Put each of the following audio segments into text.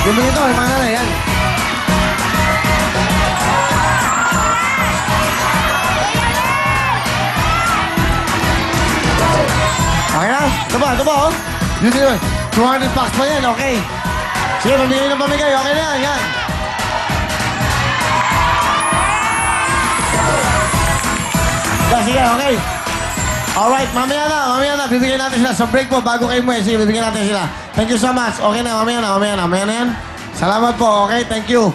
Bibigyan ito, yung mga nanay, yan. Okay na? Ito ba, oh? Yun yun. 200 bucks pa yan, okay. Sige, pamigay ng pamigay. Okay na yan, yan. Sige, okay. Alright, mamaya na. Bibigyan natin sila. Sa break po, bago kayo mo sige, bibigyan natin sila. Thank you so much. Okay na, mamaya na yan. Salamat po, okay? Thank you.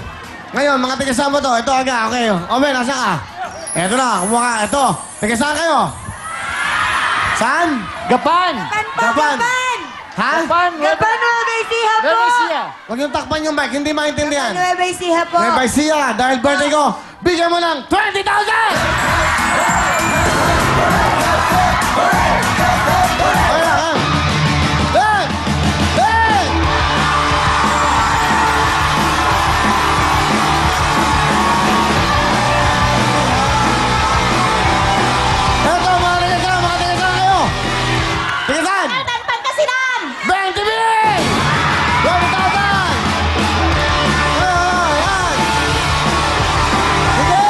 Ngayon, mga tigasama to. Ito aga, okay. Ome, nasa ka? Ito na, kumuha ka. Ito. Tigasama kayo? Saan? Gapan! Gapan. Ha? Gapan! Gapan Nueva Ecija po! Nueva Ecija! Huwag yung takpan yung mic, hindi maintindihan. Nueva Ecija po! May Ecija, dahil birthday ko, bigyan mo ng 20,000! Wala, ha? Ben! Ben! Eto, mga tigasan kayo! Tigasan! Pangasinan! 20 mil! 20,000! Yan! Sige!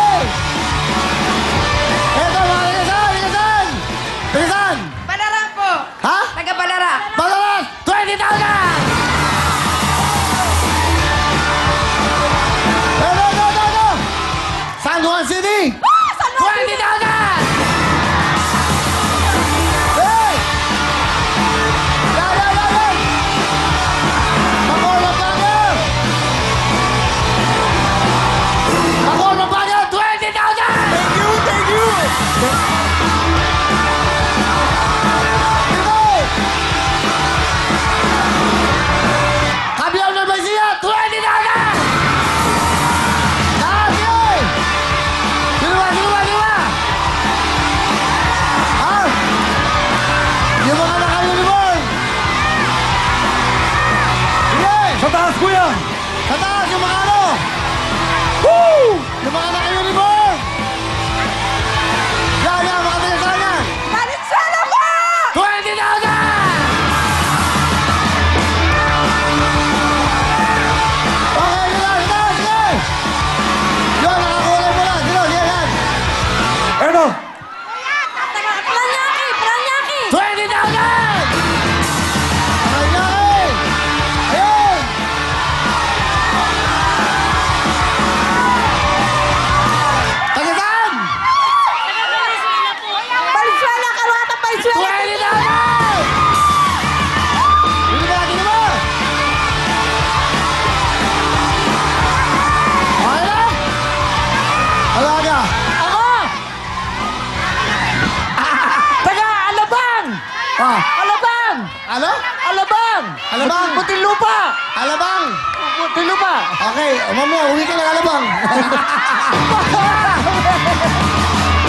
Eto, mga tigasan! Tigasan! Balarang po! Ha? Taga Balarang! Palalas! 20,000! Eto! San Juan City! San Juan 20,000! Hey! Yan! Bacolod Baguio! Bacolod Baguio! 20,000! Thank you! Kabiyaw na Ecija! 20,000! Lahat yun! Sino ba? Ha? Yung mga naka-uniform! Sige! Sa taas, kuya! Sa taas, yung mga ano? Woo! Yung mga naka-uniform! Yan, mga tigasan yan! Valenzuela po! 20,000! Okay, sige! Yun, nakakulay mo lang. Sino? Yan. Eto! Paranaque! 20,000! Ayun! Ayun! Tagasan! Valenzuela! Kaluata Valenzuela! 20,000! Dito ba? Okay na? Alaga! Ako! Taga Alabang! Ah, Alabang! ano? Alabang! Alabang! Muntinlupa! Alabang! Muntinlupa! Okay, mamaya, uwi ka ng Alabang.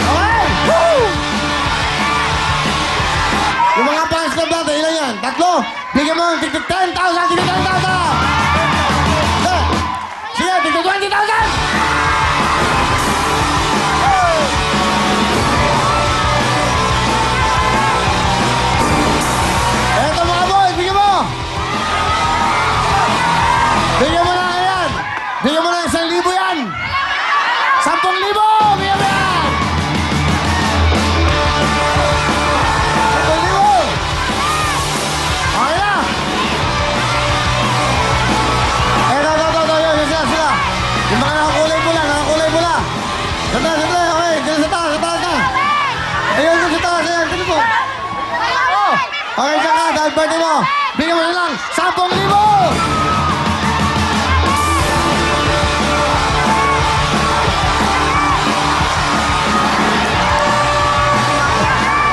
Okay! Woo! Yung mga fans club natin, ilan yan? Tatlo! Bigyan mo ng tigto 10,000! Tigto 10,000! Sige, tigto 20,000! Eto mga boys, bigyan mo! Bigyan mo na yan! Bigyan mo na 1,000 yan! 10,000! Bigyan mo yan! 10,000! Okay na! Eto, yun, sila. Yung mga nakakulay pula. Sandali, okay. Dito sa taas na. Ayun, dito sa taas, ayan, dito po. Okay, dyan ka, dahil birthday mo. Bigyan mo na lang 10,000!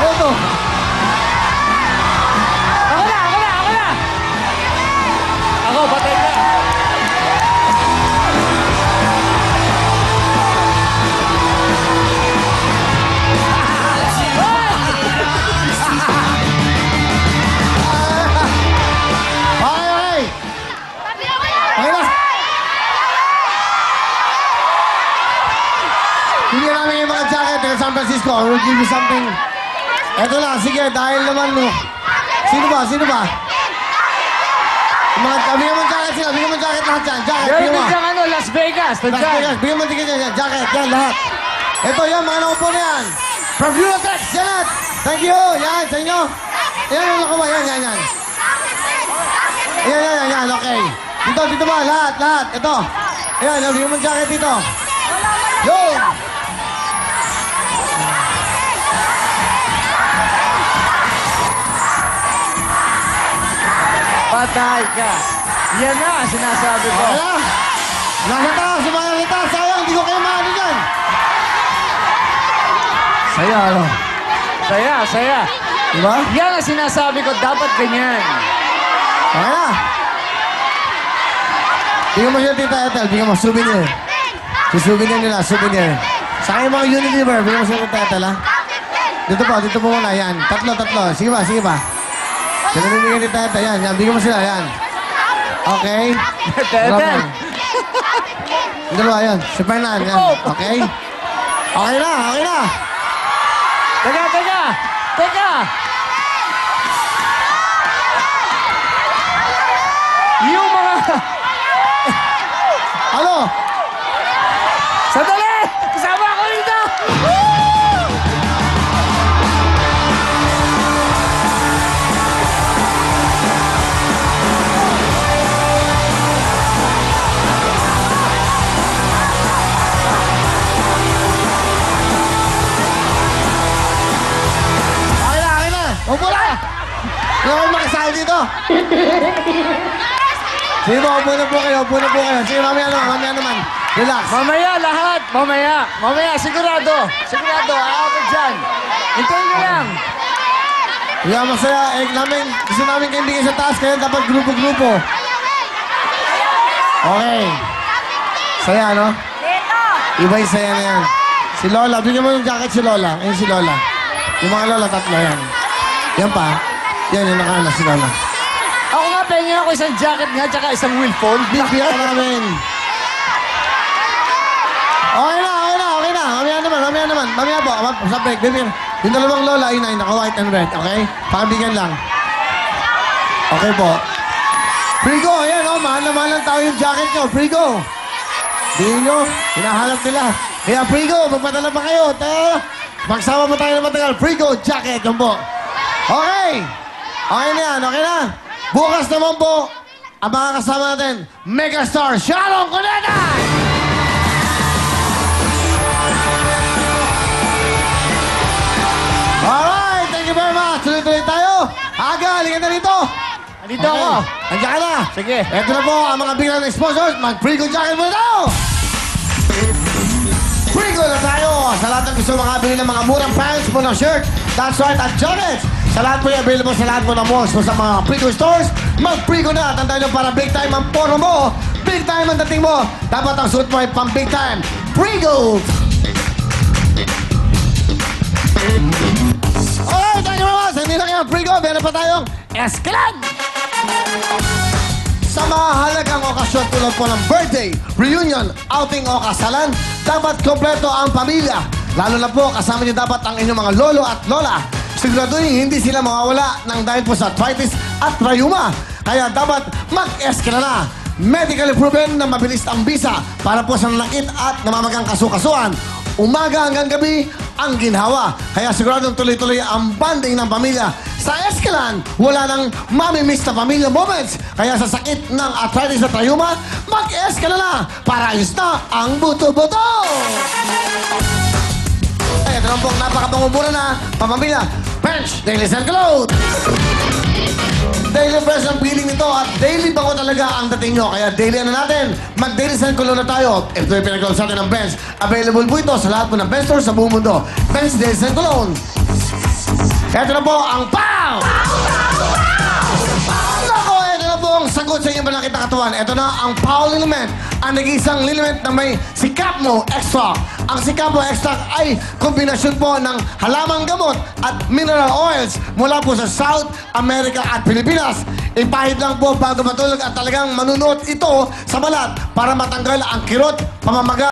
Ito. Ako na! Ako, patay ka! Okay. Okay na. Bigyan namin yung mga jacket ng San Francisco. I will give you something. Eto na, sige, dahil naman mo. Sino ba? Bigyan mo ng jacket sila. Bigyan mo ng jacket lahat. lahat yan. Jacket, Meron bigyan din mo. siyang ano, Las Vegas. Las Tandyan. Vegas, bigyan mo ticket yan. Jacket, yan, lahat. Ito yan, mga naupo na yan. From Eurotex, yan lahat. Thank you. Yan, sa inyo. Yan, yung nakuha. Yan. Yan, okay. Dito ba? Lahat. Ito. Ayan, bigyan mo jacket dito. Yun! Patay ka. Yan na, sinasabi ko. Wala. Nasa taas, sumayan taas. Sayang, hindi ko kayo maano dyan. Saya, ano? Saya. Diba? Yan ang sinasabi ko, dapat ganyan. Okay na. Bigyan mo siya, Tita Ethel. Bigyan mo, souvenir. Souvenir nila, souvenir. Sa akin mga Unilever, bigyan mo siya, Tita Ethel, ha? Dito po muna, yan. Tatlo. Sige ba? Sino bibigyan Tita Ethel? Yan, bigyan mo sila, yan. Okay? Ethel. Yung dalawa, yan. Si Fernan, yan. Okay? Okay na. Teka. Yung mga... Ano? Sandali! Kasama ako rito! Okay na. Upo na. Hindi ako makasali dito. Sige po, upo na po kayo. Sige, mamaya naman. Relax. Mamaya lahat! Mamaya, sigurado! Aabot dyan! Hintayin nyo lang! Kaya masaya, gusto namin kayong bigay sa taas, kaya dapat grupo-grupo. Okay. Saya, no? Iba yung saya na yan. Si Lola, bigyan mo ng jacket si Lola. Ayun si Lola. Yung mga Lola, tatlo yan. Yan pa. Yan, yung nakaano si Lola. Ako nga, pengen ako isang jacket nga, tsaka isang willfold. Bigyan ka namin. Okay na. Mamaya naman. Mamaya po, sa break. Bibigyan. Yung dalawang Lola, yun ay naka-white and red, okay? Pakabigyan lang. Okay po. Frigo, ayan, oh, mahal na mahal ang tao yung jacket nyo. Frigo. Di nyo, hinahanap nila. Kaya Frigo, magpadala pa kayo. Magsama mo tayo na matagal. Frigo, jacket, yun po. Okay. Okay na yan, okay na. Bukas naman po, ang mga kasama natin, Megastar Sharon Cuneta! Alright, thank you very much. Tuloy-tuloy tayo. Aga, halika na rito. Andito ako. Andiyan ka na. Sige. Ito na po ang mga biglang sponsors. Mag-Frigo jacket muna tayo. Frigo na tayo. Sa lahat ng gusto makabili ng mga murang pants, murang shirt, that's right, at jackets. Sa lahat po yung available sa lahat po ng malls po sa mga Frigo stores. Mag-Frigo na. Tandaan nyo para big time ang poro mo. Big time ang dating mo. Dapat ang suit mo ay pang big time. Frigo! Alright, thank you very much. Hindi lang yung Frigo. Meron pa tayong Escalade! Sa mga halagang okasyon tulad po ng birthday, reunion, outing o kasalan, dapat kompleto ang pamilya. Lalo na po, kasama niyo dapat ang inyong mga lolo at lola. Siguraduhin hindi sila mawawala ng dahil po sa arthritis at rayuma. Kaya dapat mag-Escalade na. Medically proven na mabilis ang bisa para po sa nanakit at namamagang kasukasuan. Umaga hanggang gabi ang ginhawa. Kaya siguradong tuloy-tuloy ang bonding ng pamilya. Sa Escalade, wala nang mamimiss na pamilya moments. Kaya sa sakit ng arthritis at rayuma, mag-Escalade na para ayos na ang buto-buto! Ay, ito lang pong napakapangumura na pamamilya. Bench Daily Sun Clothes! Daily fresh ang feeling nito at daily bango talaga ang dating nyo. Kaya daily ano natin, mag-daily Sun Cologne na tayo. Ito yung pinag-close natin ng Bench. Available po ito sa lahat po ng Bench stores sa buong mundo. Bench Daily Sun Cologne. Ito na po ang POW! Nako, ito na po ang sagot sa inyong balakit na katawan. Ito na ang POW Liliment. Ang nag-iisang liliment na may Sikapmo Extract. Ang Sikapmo Extract ay kombinasyon po ng halamang gamot at mineral oils mula po sa South America at Pilipinas. Ipahid lang po bago matulog at talagang manunuot ito sa balat para matanggal ang kirot, pamamaga,